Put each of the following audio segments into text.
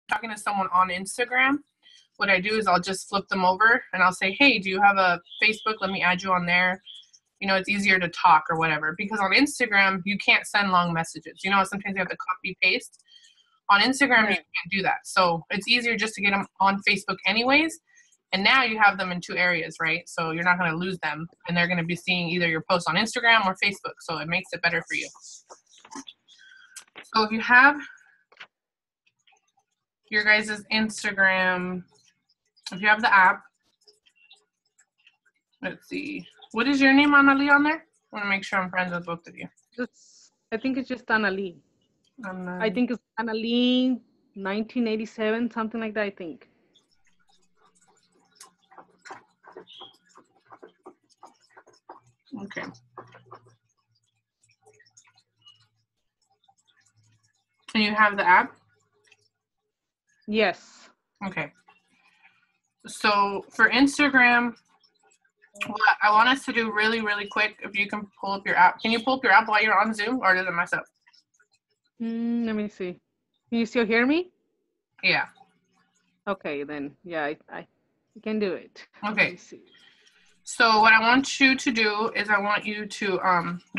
talking to someone on Instagram, what I do is I'll just flip them over and I'll say, hey, do you have a Facebook? Let me add you on there. You know, it's easier to talk or whatever. Because on Instagram, you can't send long messages. You know, sometimes you have to copy paste. On Instagram, you can't do that. So it's easier just to get them on Facebook anyways. And now you have them in two areas, right? So you're not going to lose them. And they're going to be seeing either your posts on Instagram or Facebook. So it makes it better for you. So if you have your guys' Instagram, if you have the app, let's see. What is your name, Annalie, on there? I want to make sure I'm friends with both of you. I think it's just Annalie. I think it's Annalie 1987, something like that, I think. Okay. And you have the app? Yes. Okay. So for Instagram, what I want us to do really, really quick, if you can pull up your app. Can you pull up your app while you're on Zoom, or does it mess up? Let me see. Can you still hear me? Yeah. Okay, then. Yeah, I can do it. Okay. So what I want you to do is I want you to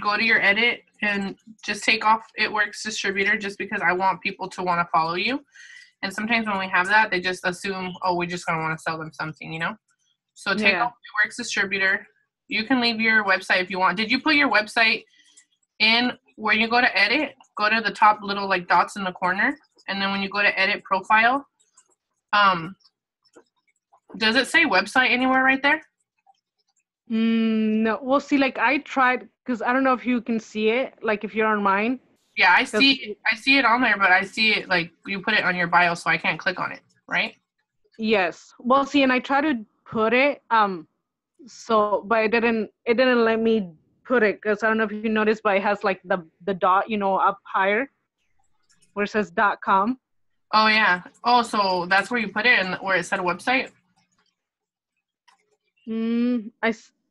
go to your edit and just take off It Works Distributor, just because I want people to want to follow you. And sometimes when we have that, they just assume, oh, we're just going to want to sell them something, you know? So take off It Works Distributor. You can leave your website if you want. Did you put your website in where you go to edit? Go to the top little like dots in the corner. And then when you go to edit profile, does it say website anywhere right there? No. Well, see, like I tried, because I don't know if you can see it, like if you're on mine. Yeah, I see it on there, but I see it like you put it on your bio, so I can't click on it, right? Yes. Well, see, and I tried to put it, so, but it didn't let me put it, because I don't know if you noticed, but it has like the dot, you know, up higher where it says .com. Oh yeah. Oh, so that's where you put it, and where it said website?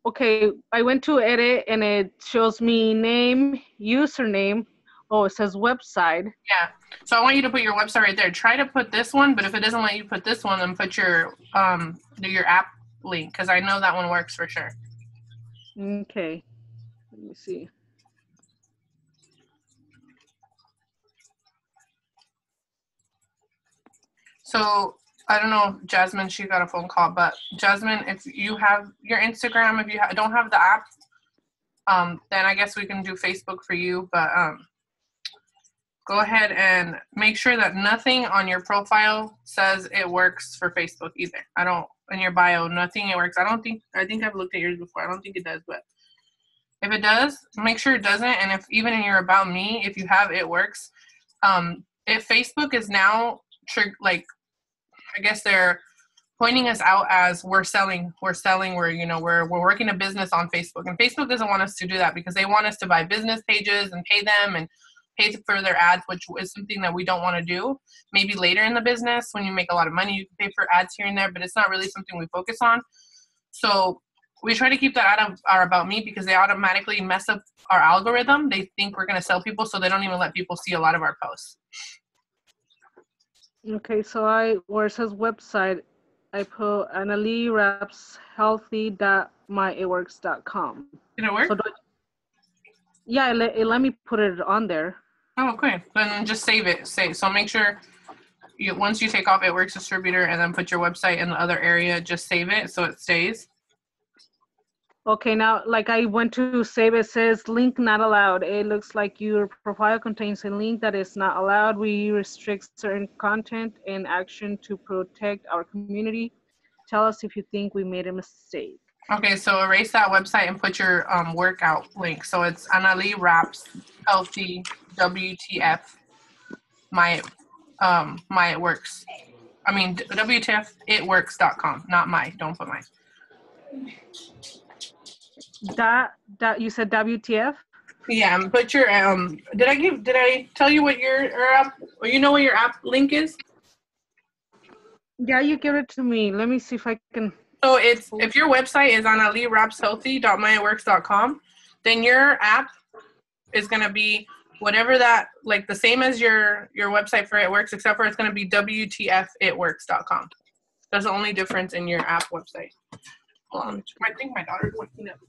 Okay, I went to edit and it shows me name, username. Oh, it says website. Yeah. So I want you to put your website right there. Try to put this one, but if it doesn't let you put this one, then put your app link, because I know that one works for sure. Okay. Let me see. So I don't know, Jasmine, she got a phone call, but Jasmine, if you have your Instagram, if you don't have the app, then I guess we can do Facebook for you, but go ahead and make sure that nothing on your profile says it works for Facebook either. In your bio, nothing it works. I think I've looked at yours before. I don't think it does, but if it does, make sure it doesn't. And if even in your About Me, if you have It Works, if Facebook is now like, I guess they're pointing us out as we're selling, we're working a business on Facebook, and Facebook doesn't want us to do that, because they want us to buy business pages and pay them and pay for their ads, which is something that we don't want to do. Maybe later in the business, when you make a lot of money, you can pay for ads here and there, but it's not really something we focus on. So we try to keep that out of our About Me, because they automatically mess up our algorithm. They think we're going to sell people, so they don't even let people see a lot of our posts. Okay, so where it says website, I put annaliewrapshealthy.myitworks.com. Did it work? Yeah, it let me put it on there. Oh, okay. Then just save it. So make sure once you take off It Works Distributor and then put your website in the other area, just save it so it stays. Okay, now like I went to save, it says link not allowed. It looks like your profile contains a link that is not allowed. We restrict certain content and action to protect our community. Tell us if you think we made a mistake. Okay, so erase that website and put your workout link. So it's Annalie Raps Healthy WTF My It Works. I mean WTF itworks.com, not my. Don't put mine. That you said WTF? Yeah, and put your did I tell you what your app, or you know what your app link is? Yeah, you give it to me. Let me see if I can. So if your website is on AnnalieRapsHealthy.myitworks.com, then your app is going to be whatever that, like the same as your website for It Works, except for it's going to be WTFitworks.com. That's the only difference in your app website. Hold on. I think my daughter's waking up.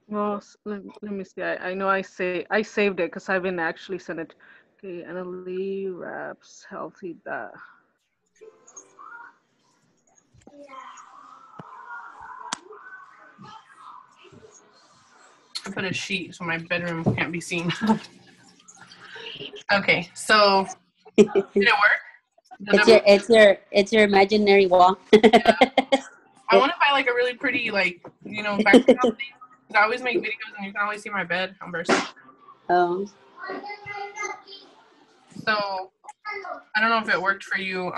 Well, let me see. I know I saved it because I've been actually sent it. Okay, Annalie Wraps Healthy. I put a sheet so my bedroom can't be seen. Okay, so did it work? It's your imaginary wall. I want to buy like a really pretty, like, you know, background thing. I always make videos and you can always see my bed. I'm bursting. Oh. So I don't know if it worked for you.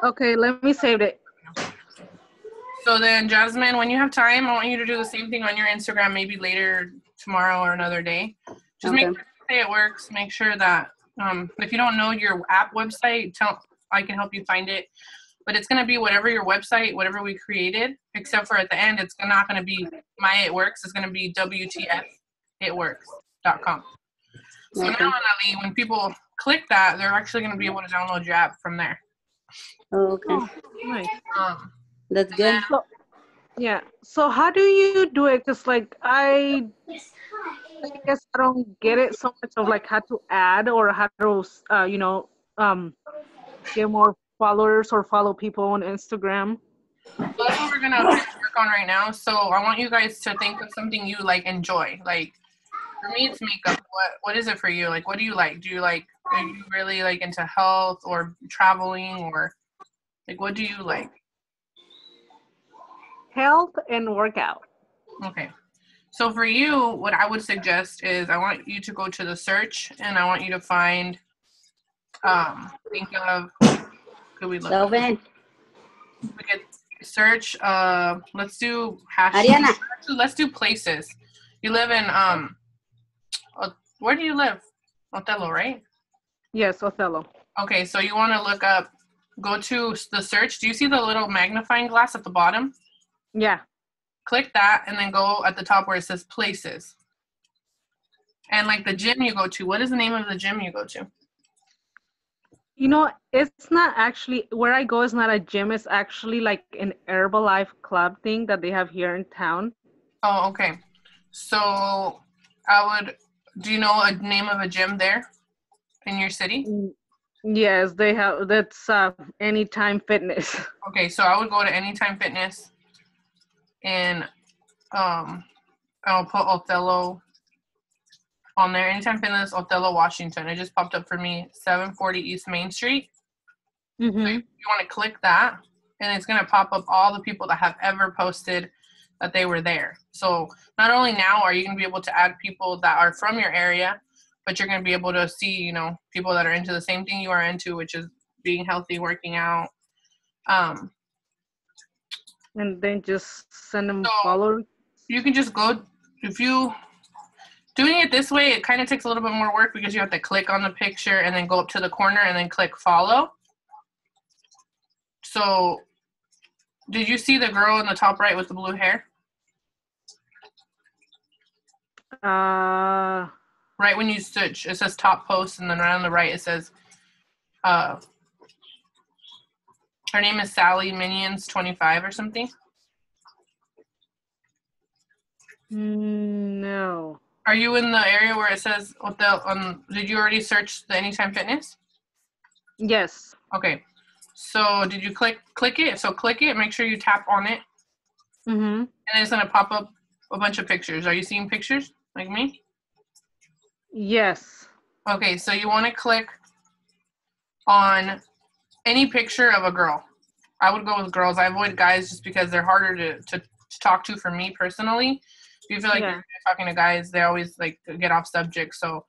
Okay, let me save it. So then, Jasmine, when you have time, I want you to do the same thing on your Instagram, maybe later tomorrow or another day. Just make sure you say It Works. Make sure that if you don't know your app website, I can help you find it. But it's going to be whatever your website, whatever we created, except for at the end, it's not going to be My It Works. It's going to be WTFitworks.com. So now, Annalie, when people click that, they're actually going to be able to download your app from there. Oh, okay. Oh, nice. That's good. So, yeah. So how do you do it? Because like I guess I don't get it so much of like how to add or how to get more followers or follow people on Instagram. Well, that's what we're gonna work on right now. So I want you guys to think of something you like enjoy. Like for me, it's makeup. What is it for you? Like, what do you like? Are you really like into health or traveling or like what do you like? Health and workout. Okay. So for you, what I would suggest is I want you to go to the search and I want you to find think of could we look up? We could search let's do hashtag. Ariana. Let's do places. You live in where do you live? Othello, right? Yes, Othello. Okay, so you want to look up, go to the search. Do you see the little magnifying glass at the bottom? Yeah. Click that and then go at the top where it says places. And like the gym you go to, what is the name of the gym you go to? You know, it's not actually, where I go is not a gym. It's actually like an Herbalife club thing that they have here in town. Oh, okay. So do you know a name of a gym there in your city? Yes, they have, that's Anytime Fitness. Okay, so I would go to Anytime Fitness and I'll put Othello on there. Anytime Fitness, Othello, Washington. It just popped up for me, 740 East Main Street. Mm-hmm. So you want to click that, and it's going to pop up all the people that have ever posted that they were there. So not only now are you going to be able to add people that are from your area, but you're going to be able to see, you know, people that are into the same thing you are into, which is being healthy, working out. And then just send them followers. You can just go, if you doing it this way, it kind of takes a little bit more work because you have to click on the picture and then go up to the corner and then click follow. So did you see the girl in the top right with the blue hair? Right when you search, it says top post, and then right on the right it says her name is Sally Minions 25 or something. No. Are you in the area where it says did you already search the Anytime Fitness? Yes. Okay. So did you click it? So click it, make sure you tap on it. Mm-hmm. And then it's gonna pop up a bunch of pictures. Are you seeing pictures like me? Yes. Okay, so you want to click on any picture of a girl. I would go with girls. I avoid guys just because they're harder to talk to for me personally. If you feel like you're talking to guys, they always like get off subject. So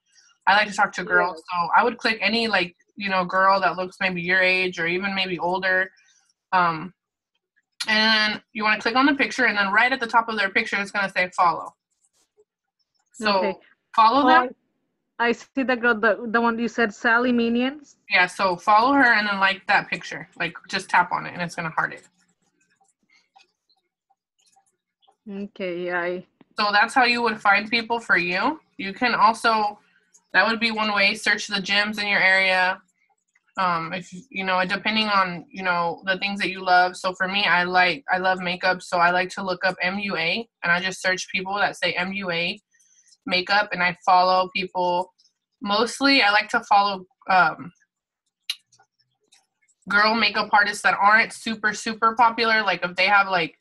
I like to talk to girls. So I would click any like, you know, girl that looks maybe your age or even maybe older. And you want to click on the picture, and then right at the top of their picture, it's going to say follow. So follow them. I see the girl, the one you said, Sally Minions. Yeah, so follow her and then like that picture. Like just tap on it and it's gonna heart it. Okay, I So that's how you would find people for you. You can also, that would be one way, search the gyms in your area. If you know, depending on, you know, the things that you love. So for me, I love makeup, so I like to look up MUA, and I just search people that say MUA makeup, and I follow people. Mostly I like to follow girl makeup artists that aren't super popular. Like if they have like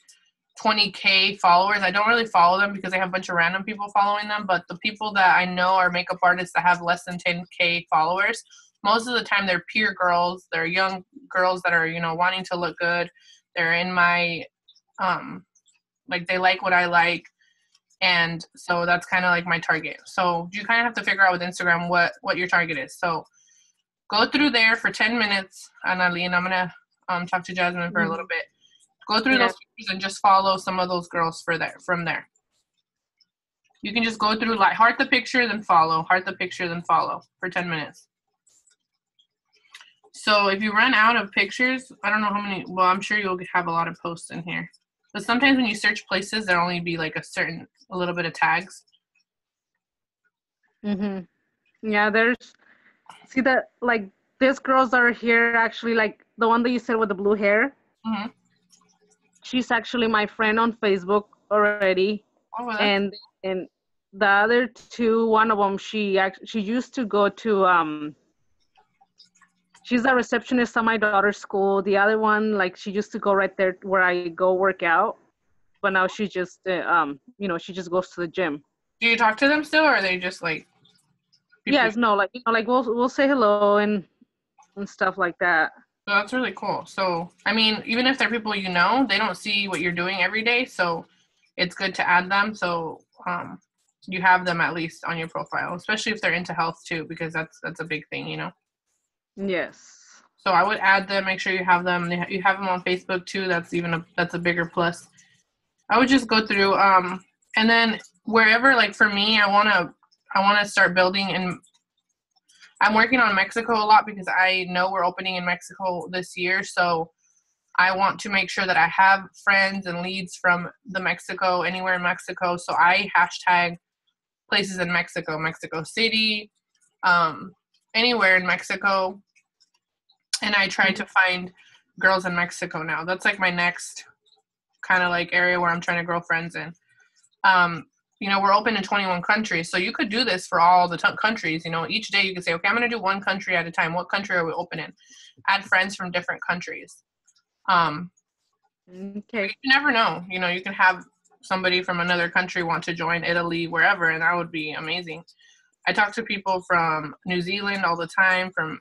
20K followers, I don't really follow them because they have a bunch of random people following them. But the people that I know are makeup artists that have less than 10K followers, most of the time they're peer girls. They're young girls that are, you know, wanting to look good. They're in my like, they like what I like. And so that's kind of like my target. So you kind of have to figure out with Instagram what your target is. So go through there for 10 minutes, Annalie, and I'm going to talk to Jasmine for a little bit. Go through those pictures and just follow some of those girls from there. You can just go through, like, heart the picture, then follow, heart the picture, then follow for 10 minutes. So if you run out of pictures, I don't know how many, well, I'm sure you'll have a lot of posts in here. But sometimes when you search places, there'll only be like a little bit of tags. Yeah, see that, like, these girls that are here, actually, like the one that you said with the blue hair. She's actually my friend on Facebook already. Oh, well, and the other two, one of them, she used to go to she's a receptionist at my daughter's school. The other one, like, she used to go right there where I go work out, but now she just you know, she just goes to the gym. Do you talk to them still, or are they just like yes, no, like, you know, like we'll say hello and stuff like that. So that's really cool. So, I mean, even if they're people you know, they don't see what you're doing every day. So it's good to add them. So you have them at least on your profile, especially if they're into health too, because that's a big thing, you know? Yes. So I would add them, make sure you have them. You have them on Facebook too. That's a bigger plus. I would just go through, and then wherever, like for me, I want to start building, and I'm working on Mexico a lot because I know we're opening in Mexico this year. So I want to make sure that I have friends and leads from anywhere in Mexico. So I hashtag places in Mexico, Mexico City, anywhere in Mexico. And I try to find girls in Mexico now. That's like my next kind of like area where I'm trying to grow friends in. You know, we're open in 21 countries, so you could do this for all the countries. You know, each day you could say, okay, I'm going to do one country at a time. What country are we open in? Add friends from different countries. Okay. You never know. You know, you can have somebody from another country want to join Italy, wherever, and that would be amazing. I talk to people from New Zealand all the time, from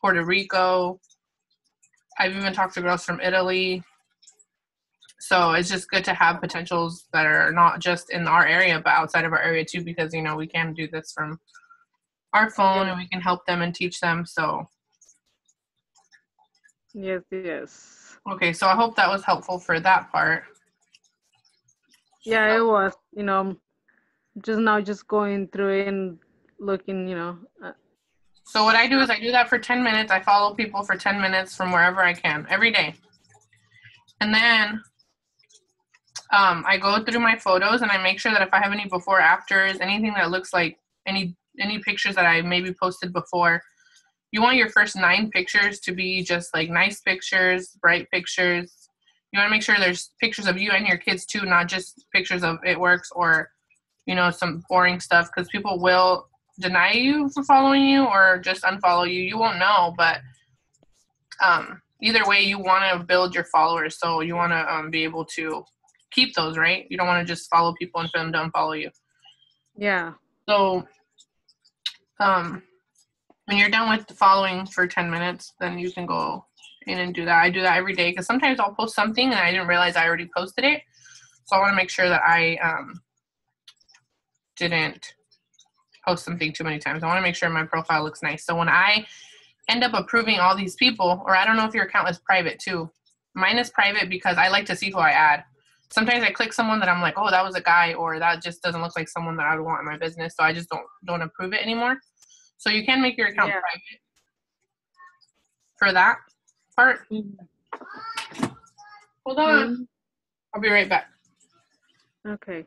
Puerto Rico. I've even talked to girls from Italy. So it's just good to have potentials that are not just in our area, but outside of our area too, because, you know, we can do this from our phone and we can help them and teach them. So. Yes. Okay, so I hope that was helpful for that part. Yeah, it was, you know, just going through it and looking, you know. So what I do is I do that for 10 minutes. I follow people for 10 minutes from wherever I can every day. And then I go through my photos and I make sure that if I have any before afters, anything that looks like any pictures that I maybe posted before, you want your first 9 pictures to be just like nice pictures, bright pictures. You want to make sure there's pictures of you and your kids too, not just pictures of It Works or, you know, some boring stuff, because people will deny you for following you or just unfollow you. You won't know, but either way, you want to build your followers, so you want to be able to keep those, right? You don't want to just follow people and for them to unfollow you. Yeah. So when you're done with the following for 10 minutes, then you can go in and do that. I do that every day because sometimes I'll post something and I didn't realize I already posted it. So I want to make sure that I didn't post something too many times. I want to make sure my profile looks nice. So when I end up approving all these people, or I don't know if your account is private too. Mine is private because I like to see who I add. Sometimes I click someone that I'm like, oh, that was a guy, or that just doesn't look like someone that I would want in my business. So I just don't approve it anymore. So you can make your account private for that part. Hold on. I'll be right back. Okay.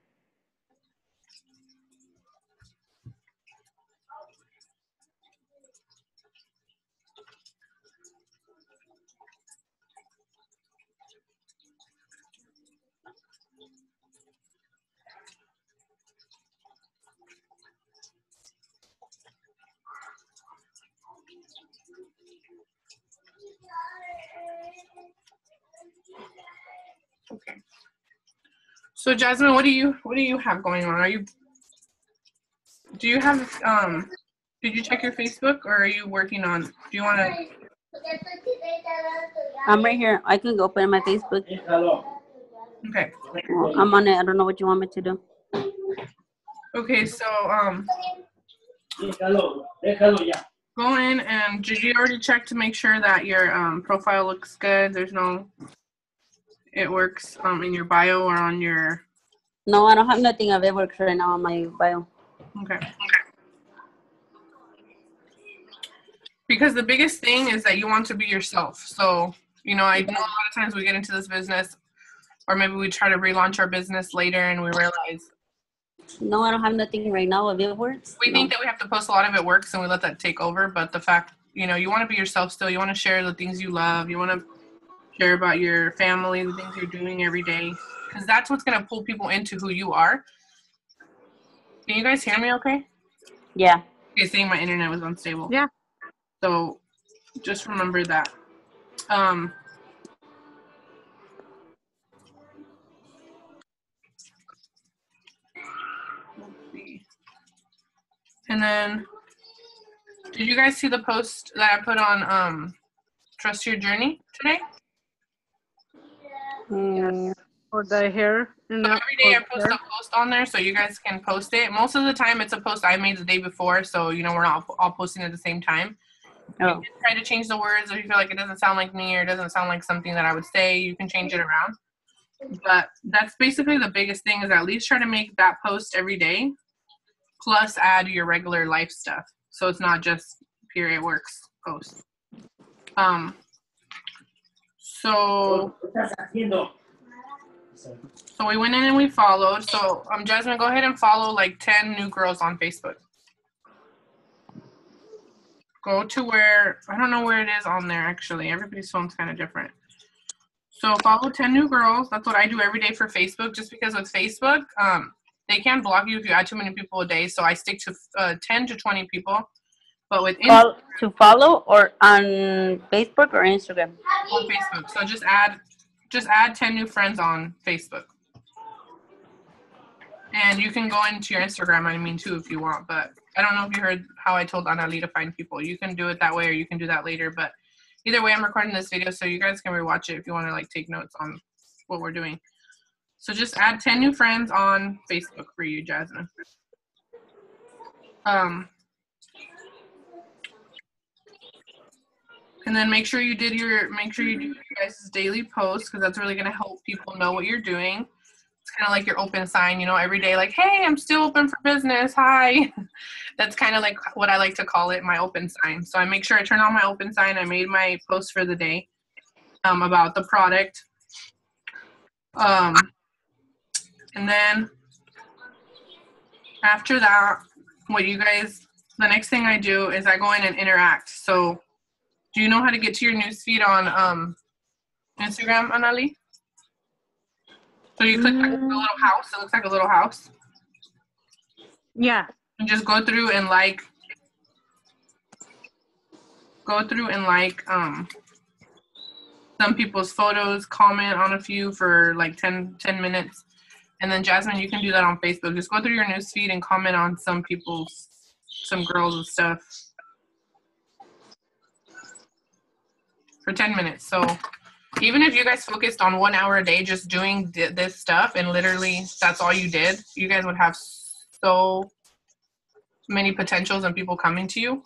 So Jasmine, what do you have going on? Do you have did you check your Facebook, or are you working on? Do you want to? I'm right here. I can go open my Facebook. Okay. Well, I'm on it. I don't know what you want me to do. Okay, so go in, and did you already check to make sure that your profile looks good? There's no, it works in your bio or on your. No, I don't have nothing of it works right now on my bio. Okay. Because the biggest thing is that you want to be yourself. So, you know, I know a lot of times we get into this business, or maybe we try to relaunch our business later and we realize. No, I don't have nothing right now of it works. We think that we have to post a lot of it works and we let that take over. But the fact, you know, you want to be yourself still. You want to share the things you love. You want to share about your family, the things you're doing every day. Because that's what's going to pull people into who you are. Can you guys hear me okay? Yeah. Okay, saying my internet was unstable. Yeah. So just remember that. Let's see. And then, did you guys see the post that I put on Trust Your Journey today? For the hair. So every day I post a post on there so you guys can post it. Most of the time it's a post I made the day before, so you know we're not all posting at the same time. Oh. You can try to change the words if you feel like it doesn't sound like me or it doesn't sound like something that I would say. You can change it around. But that's basically the biggest thing, is at least try to make that post every day, plus add your regular life stuff. So it's not just pure it works post. So we went in and we followed. So Jasmine, go ahead and follow like 10 new girls on Facebook. Go to where, I don't know where it is on there actually. Everybody's phone's kind of different. So follow 10 new girls. That's what I do every day for Facebook, just because with Facebook, they can block you if you add too many people a day. So I stick to 10 to 20 people. But with Instagram, to follow or on Facebook or Instagram? On Facebook. So just add 10 new friends on Facebook. And you can go into your Instagram, I mean, too, if you want. But I don't know if you heard how I told Anali to find people. You can do it that way, or you can do that later. But either way, I'm recording this video, so you guys can rewatch it if you want to like take notes on what we're doing. So just add 10 new friends on Facebook for you, Jasmine. And then make sure you do your guys' daily posts, because that's really going to help people know what you're doing. It's kind of like your open sign, you know, every day, like, hey, I'm still open for business. Hi. That's kind of like what I like to call it, my open sign. So I make sure I turn on my open sign. I made my post for the day about the product. And then after that, the next thing I do is I go in and interact. So do you know how to get to your newsfeed on Instagram, Anali? So you click like a little house. It looks like a little house. Yeah. And just go through and like some people's photos, comment on a few for like 10 minutes. And then Jasmine, you can do that on Facebook. Just go through your newsfeed and comment on some girls and stuff for 10 minutes. So even if you guys focused on 1 hour a day just doing this stuff, and literally that's all you did, you guys would have so many potentials and people coming to you.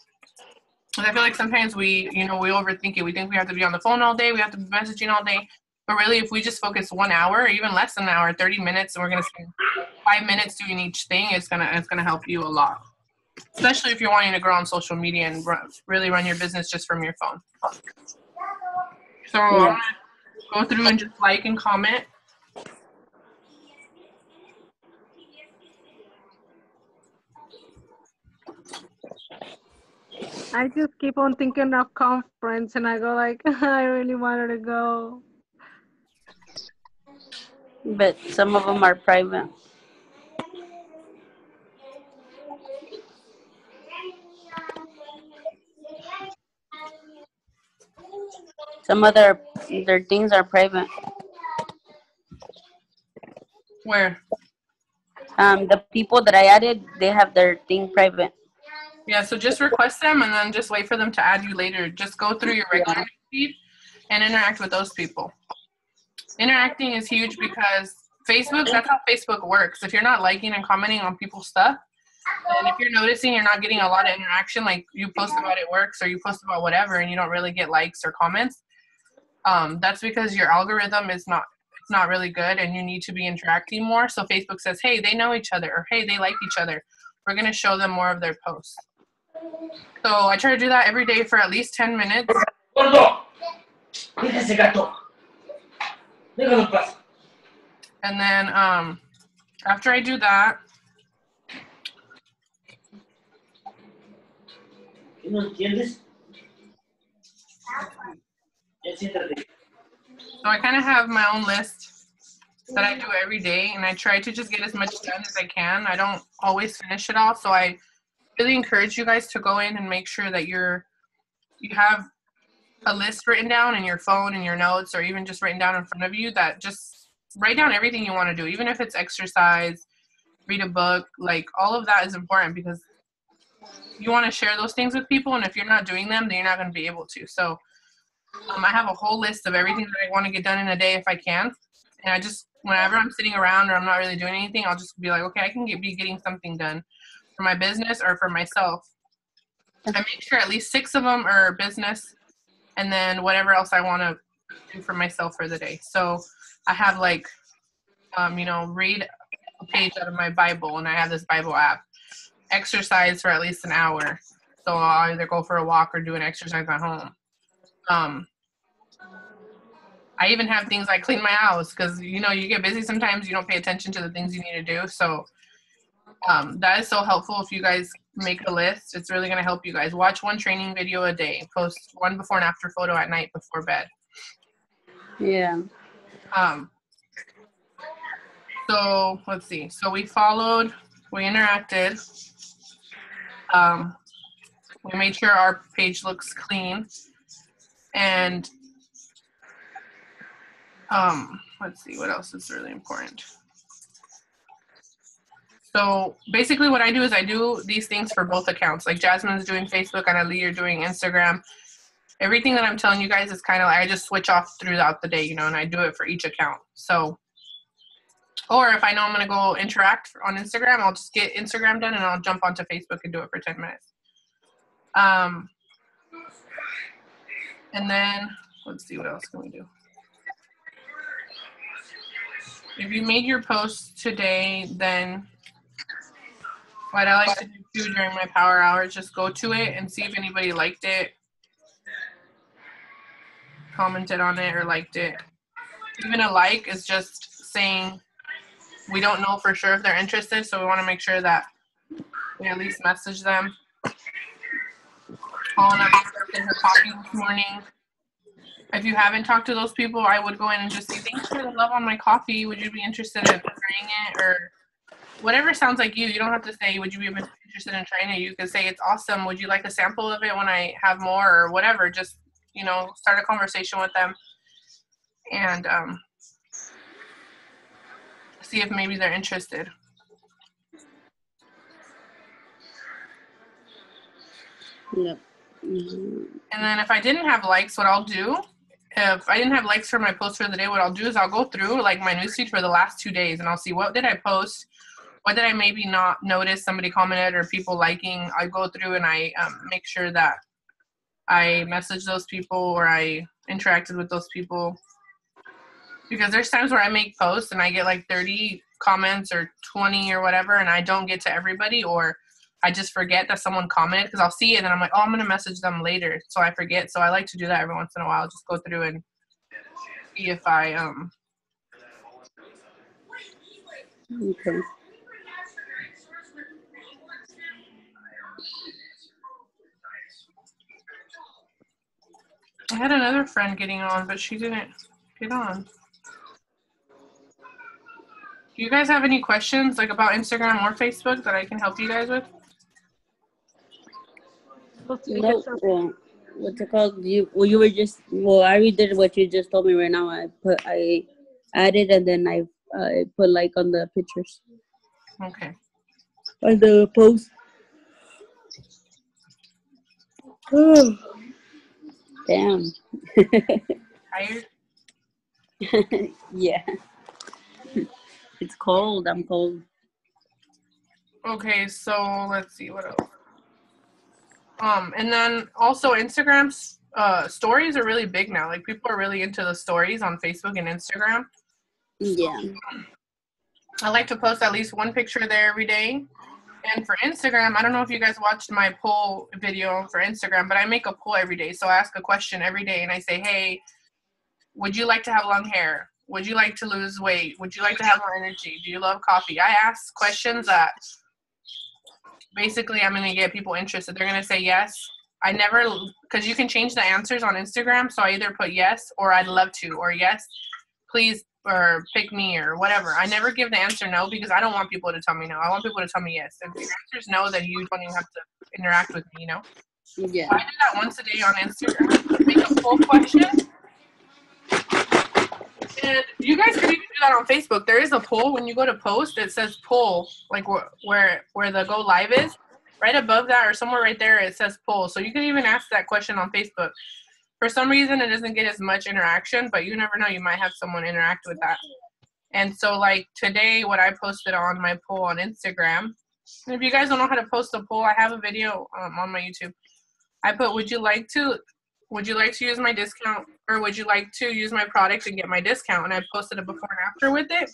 And I feel like sometimes we overthink it. We think we have to be on the phone all day. We have to be messaging all day. But really, if we just focus 1 hour, or even less than an hour, 30 minutes, and we're going to spend 5 minutes doing each thing, it's gonna help you a lot. Especially if you're wanting to grow on social media and really run your business just from your phone. So I'm going to go through and just like and comment. I just keep on thinking of conference, and I go like, I really wanted to go. But some of them are private. Some of their things are private. Where? The people that I added, they have their thing private. Yeah, so just request them and then just wait for them to add you later. Just go through your regular feed and interact with those people. Interacting is huge because Facebook, that's how Facebook works. If you're not liking and commenting on people's stuff, and if you're noticing you're not getting a lot of interaction, like you post about it works or you post about whatever and you don't really get likes or comments, that's because your algorithm is not really good and you need to be interacting more. So Facebook says, hey, they know each other, or hey, they like each other. We're going to show them more of their posts. So I try to do that every day for at least 10 minutes. And then after I do that, so I kind of have my own list that I do every day, and I try to just get as much done as I can. I don't always finish it all, so I really encourage you guys to go in and make sure that you have a list written down in your phone and your notes, or even just written down in front of you, that just write down everything you want to do, even if it's exercise, read a book, like all of that is important because you want to share those things with people, and if you're not doing them, then you're not going to be able to. So I have a whole list of everything that I want to get done in a day if I can, and I just, whenever I'm sitting around or I'm not really doing anything, I'll just be like, okay, I can be getting something done for my business or for myself. I make sure at least 6 of them are business, and then whatever else I want to do for myself for the day. So I have like, read a page out of my Bible, and I have this Bible app. Exercise for at least an hour. So I'll either go for a walk or do an exercise at home. I even have things like clean my house because, you get busy sometimes. You don't pay attention to the things you need to do. So that is so helpful if you guys make a list. It's really going to help you guys. Watch 1 training video a day. Post 1 before and after photo at night before bed. Yeah. So let's see. So we followed, we interacted. We made sure our page looks clean. And let's see, what else is really important. So basically what I do is I do these things for both accounts. Like Jasmine's doing Facebook and Ali, you're doing Instagram. Everything that I'm telling you guys is kind of like I just switch off throughout the day, and I do it for each account. So, or if I know I'm going to go interact on Instagram, I'll just get Instagram done and I'll jump onto Facebook and do it for 10 minutes. And then let's see, what else can we do? If you made your post today, then what I like to do during my power hour is just go to it and see if anybody liked it, commented on it, or liked it. Even a like is just saying we don't know for sure if they're interested, so we want to make sure that we at least message them. Calling up in her coffee this morning. If you haven't talked to those people, I would go in and just say, thanks for the love on my coffee. Would you be interested in trying it? Or whatever sounds like you. You don't have to say, would you be interested in trying it? You can say, it's awesome. Would you like a sample of it when I have more, or whatever? Just, start a conversation with them and see if maybe they're interested. Yep. Mm-hmm. And then if I didn't have likes, what I'll do, if I didn't have likes for my post for the day, what I'll do is I'll go through like my newsfeed for the last 2 days and I'll see what did I post, what did I maybe not notice somebody commented or people liking. I go through and I make sure that I message those people or I interacted with those people. Because there's times where I make posts and I get like 30 comments or 20 or whatever, and I don't get to everybody, or I just forget that someone commented because I'll see it and then I'm like, oh, I'm going to message them later. So I forget. So I like to do that every once in a while. Just go through and see if I, Okay. I had another friend getting on, but she didn't get on. Do you guys have any questions like about Instagram or Facebook that I can help you guys with? No, what's it called? You were just, I redid what you just told me right now. I added and then I I put like on the pictures. Okay. On the post. Oh, damn. Tired? Yeah. It's cold. I'm cold. Okay, so let's see what else. And then also Instagram's stories are really big now. Like people are really into the stories on Facebook and Instagram. Yeah. I like to post at least one picture there every day. And for Instagram, I don't know if you guys watched my poll video for Instagram, but I make a poll every day. So I ask a question every day and I say, hey, would you like to have long hair? Would you like to lose weight? Would you like to have more energy? Do you love coffee? I ask questions that basically I'm going to get people interested. They're going to say yes. I never, because you can change the answers on Instagram. So I either put yes or I'd love to, or yes, please, or pick me, or whatever. I never give the answer no because I don't want people to tell me no. I want people to tell me yes. If the answer is no, then you don't even have to interact with me, you know? Yeah. So I do that once a day on Instagram. Make a poll question. And you guys can even do that on Facebook. There is a poll when you go to post. It says poll, like where the go live is. Right above that or somewhere right there, it says poll. So you can even ask that question on Facebook. For some reason, it doesn't get as much interaction, but you never know. You might have someone interact with that. And so, like, today, what I posted on my poll on Instagram, and if you guys don't know how to post a poll, I have a video on my YouTube. I put, would you like to use my discount, or would you like to use my product and get my discount? And I posted a before and after with it.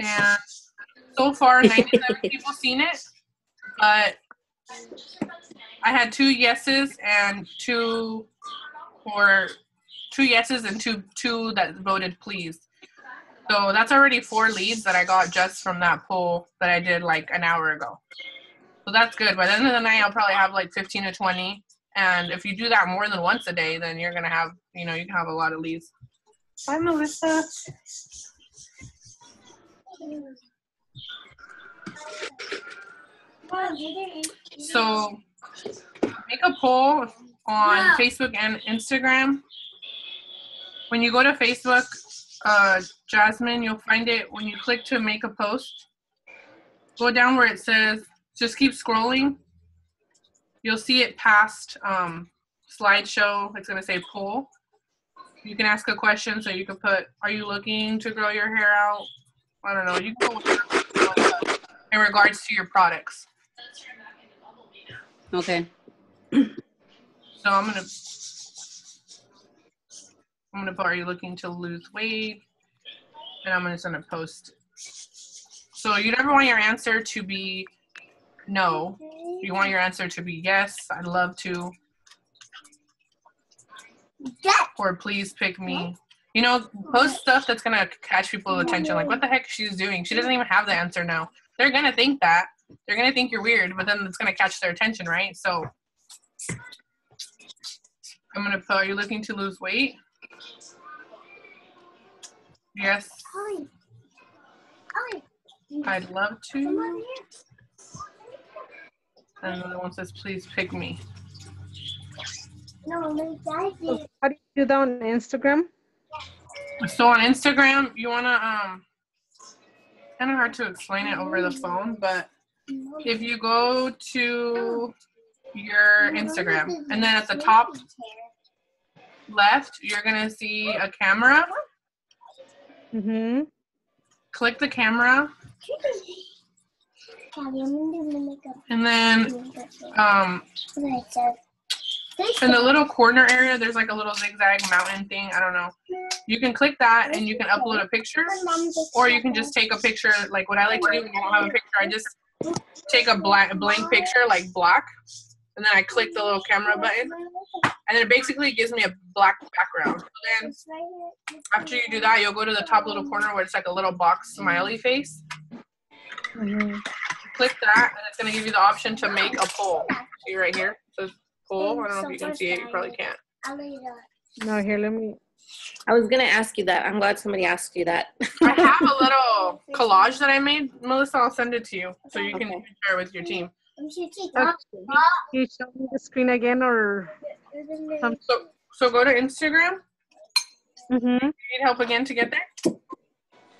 And so far, 97 people seen it, but I had two yeses and two that voted please. So that's already 4 leads that I got just from that poll that I did like an hour ago. So that's good. By the end of the night, I'll probably have like 15 to 20. And if you do that more than once a day, then you're going to have, you can have a lot of leads. Bye, Melissa. So make a poll on Facebook and Instagram. When you go to Facebook, Jasmine, you'll find it when you click to make a post. Go down where it says, just keep scrolling. You'll see it past slideshow. It's going to say poll. You can ask a question, so you can put, are you looking to grow your hair out? I don't know. You can put whatever you want in regards to your products. Okay. So I'm gonna put, are you looking to lose weight? And I'm just gonna post. So you never want your answer to be no. You want your answer to be yes, I'd love to. Or please pick me. Post stuff that's gonna catch people's attention. Like, what the heck she's doing? She doesn't even have the answer now. They're gonna think that. They're gonna think you're weird, but then it's gonna catch their attention, right? So I'm gonna put, are you looking to lose weight? Yes. I'd love to. And the other one says, please pick me. How do you do that on Instagram? So on Instagram, you wanna kind of hard to explain it over the phone, but if you go to your Instagram and then at the top left, you're gonna see a camera. Mm-hmm. Click the camera. And then in the little corner area, there's like a little zigzag mountain thing. I don't know. You can click that and you can upload a picture, or you can just take a picture. Like what I like to do when I don't have a picture, I just take a blank picture, like black, and then I click the little camera button, and then it basically gives me a black background. So then after you do that, you'll go to the top little corner where it's like a little box smiley face. Mm-hmm. Click that, and it's going to give you the option to make a poll. See right here? It says poll. I don't know if you can see it. You probably can't. No, here, let me. I was going to ask you that. I'm glad somebody asked you that. I have a little collage that I made. Melissa, I'll send it to you so you can share it with your team. Can you show me the screen again, or something? So go to Instagram. Mm-hmm. You need help again to get there?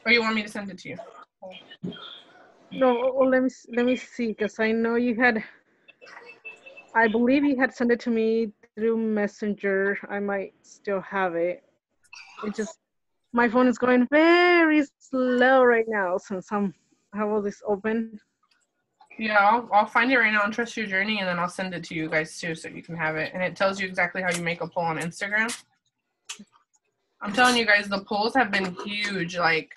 Or you want me to send it to you? No, well, let me see, because I know you had. I believe you had sent it to me through Messenger. I might still have it. It just my phone is going very slow right now since I have all this open. Yeah, I'll find it right now on Trust Your Journey, and then I'll send it to you guys too, so you can have it. And it tells you exactly how you make a poll on Instagram. I'm telling you guys, the polls have been huge. Like,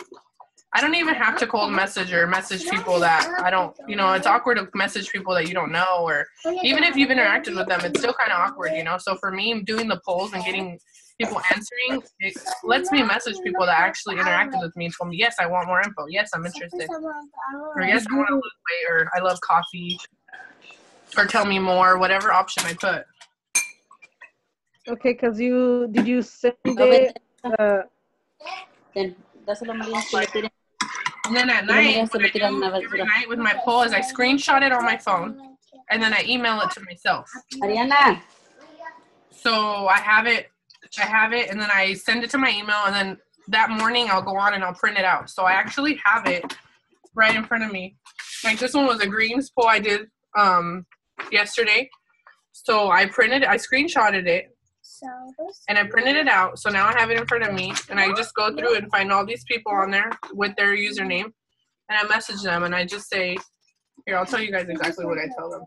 I don't even have to cold message or message people that I don't, you know, it's awkward to message people that you don't know, or even if you've interacted with them, it's still kind of awkward, you know? So for me, doing the polls and getting people answering, it lets me message people that actually interacted with me and told me, yes, I want more info. Yes, I'm interested. Or yes, I want to lose weight, or I love coffee, or tell me more, whatever option I put. Okay, because did you send it? Then dáselo a María que le tire. And then at night, what I do every night with my poll is I screenshot it on my phone, and then I email it to myself. Ariana. So I have it, and then I send it to my email, and then that morning I'll go on and I'll print it out. So I actually have it right in front of me. Like this one was a greens poll I did yesterday. So I screenshotted it, and I printed it out. So now I have it in front of me, and I just go through and find all these people on there with their username, and I message them, and I just say, here, I'll tell you guys exactly what I tell them.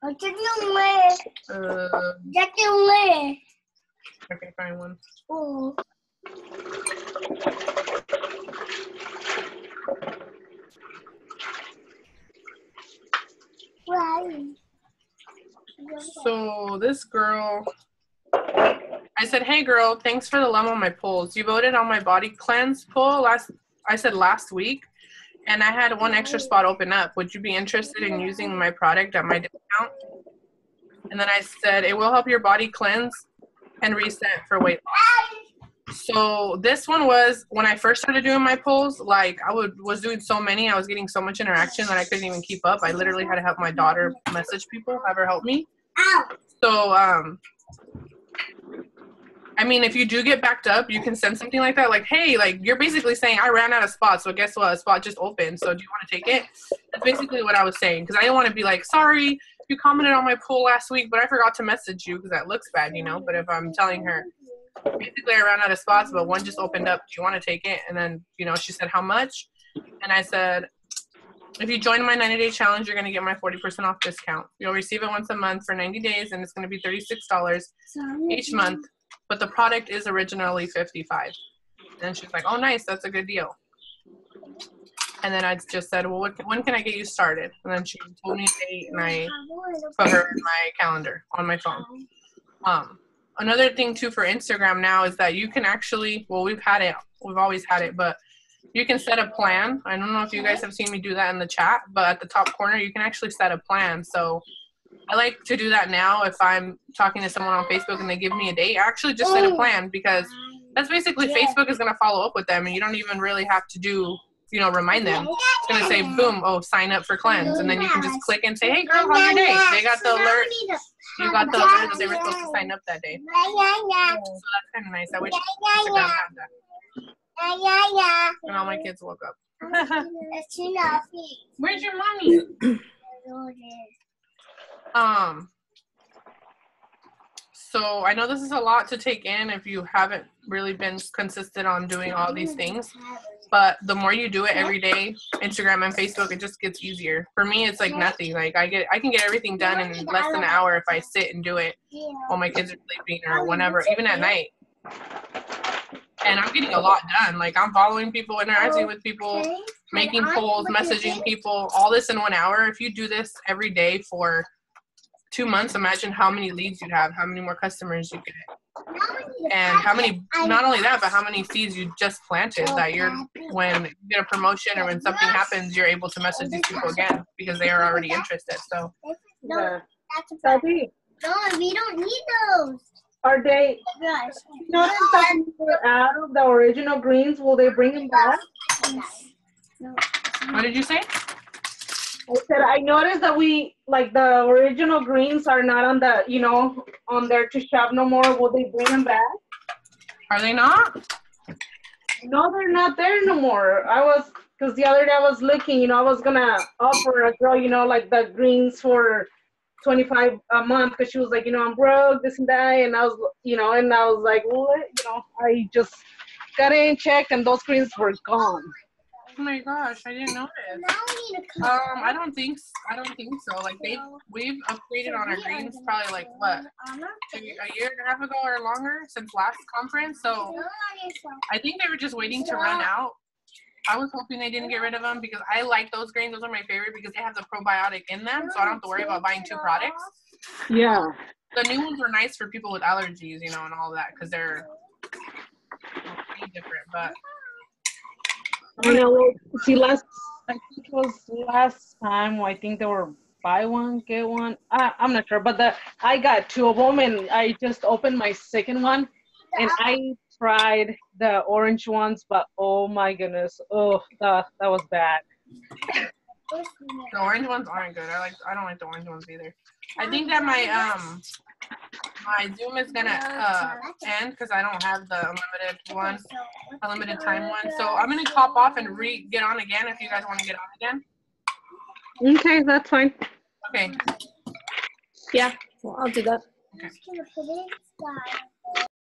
I can find one. So this girl, I said, hey girl, thanks for the love on my polls. You voted on my body cleanse poll last week, and I had one extra spot open up. Would you be interested in using my product at my discount? And then I said, it will help your body cleanse and reset for weight loss. So this one was when I first started doing my polls, like was doing so many, I was getting so much interaction that I couldn't even keep up. I literally had to help my daughter message people, have her help me. So, I mean, if you do get backed up, you can send something like that. Like, hey, like you're basically saying I ran out of spots. So guess what? A spot just opened. So do you want to take it? That's basically what I was saying. Because I didn't want to be like, sorry, you commented on my poll last week, but I forgot to message you because that looks bad, you know? But if I'm telling her, basically I ran out of spots, but one just opened up. Do you want to take it? And then, you know, she said, how much? And I said, if you join my 90-day challenge, you're going to get my 40% off discount. You'll receive it once a month for 90 days, and it's going to be $36 each month. But the product is originally $55. And she's like, oh, nice. That's a good deal. And then I just said, well, when can I get you started? And then she told me a date, and I put her in my calendar on my phone. Another thing, too, for Instagram now is that you can actually, well, we've always had it, but you can set a plan. I don't know if you guys have seen me do that in the chat, but at the top corner, you can actually set a plan. So I like to do that now. If I'm talking to someone on Facebook and they give me a date, I actually just set a plan, because that's basically Facebook is going to follow up with them, and you don't even really have to do, you know, remind them. It's going to say, boom, oh, sign up for cleanse. And then you can just click and say, hey, girl, how's your day? They got the alert. You got the alert that they were supposed to sign up that day. So that's kind of nice. I wish Instagram had that. And all my kids woke up. Where's your mommy? So I know this is a lot to take in if you haven't really been consistent on doing all these things, but the more you do it every day, Instagram and Facebook, it just gets easier. For me, it's like nothing. Like I can get everything done in less than an hour if I sit and do it while my kids are sleeping or whenever, even at night. And I'm getting a lot done. Like I'm following people, interacting with people, making polls, messaging people, all this in 1 hour. If you do this every day for 2 months, imagine how many leads you'd have, how many more customers you get, and how many, not only that, but how many seeds you just planted that when you get a promotion or when something happens, you're able to message these people again because they are already interested. So Yeah. No, we don't need those. Are they notice that they're out of the original greens? Will they bring them back? what did you say? I said I noticed that we like the original greens are not on the on there to shop no more. Will they bring them back? Are they not? No, they're not there no more. Because the other day I was looking, I was gonna offer a girl, like the greens for $25 a month, because she was like, I'm broke, this and that, and I was, and I was like, what? I just got in, checked, and those greens were gone. Oh my gosh, I didn't notice. I don't think so. Like we've upgraded on our greens probably like what, a year and a half ago or longer, since last conference. So I think they were just waiting to run out. I was hoping they didn't get rid of them because I like those greens. Those are my favorite because they have the probiotic in them, so I don't have to worry about buying 2 products. Yeah. The new ones are nice for people with allergies, and all that, because they're different. But I know. See, I think it was last time. I think they were buy one get one. I'm not sure, but I got 2 of them, and I just opened my second one, and I tried the orange ones, but oh my goodness, that was bad. The orange ones aren't good. I don't like the orange ones either. I think that my Zoom is gonna end because I don't have the unlimited time one. So I'm gonna pop off and get on again if you guys want to get on again. Okay, that's fine. Okay. Yeah, well, I'll do that. Okay.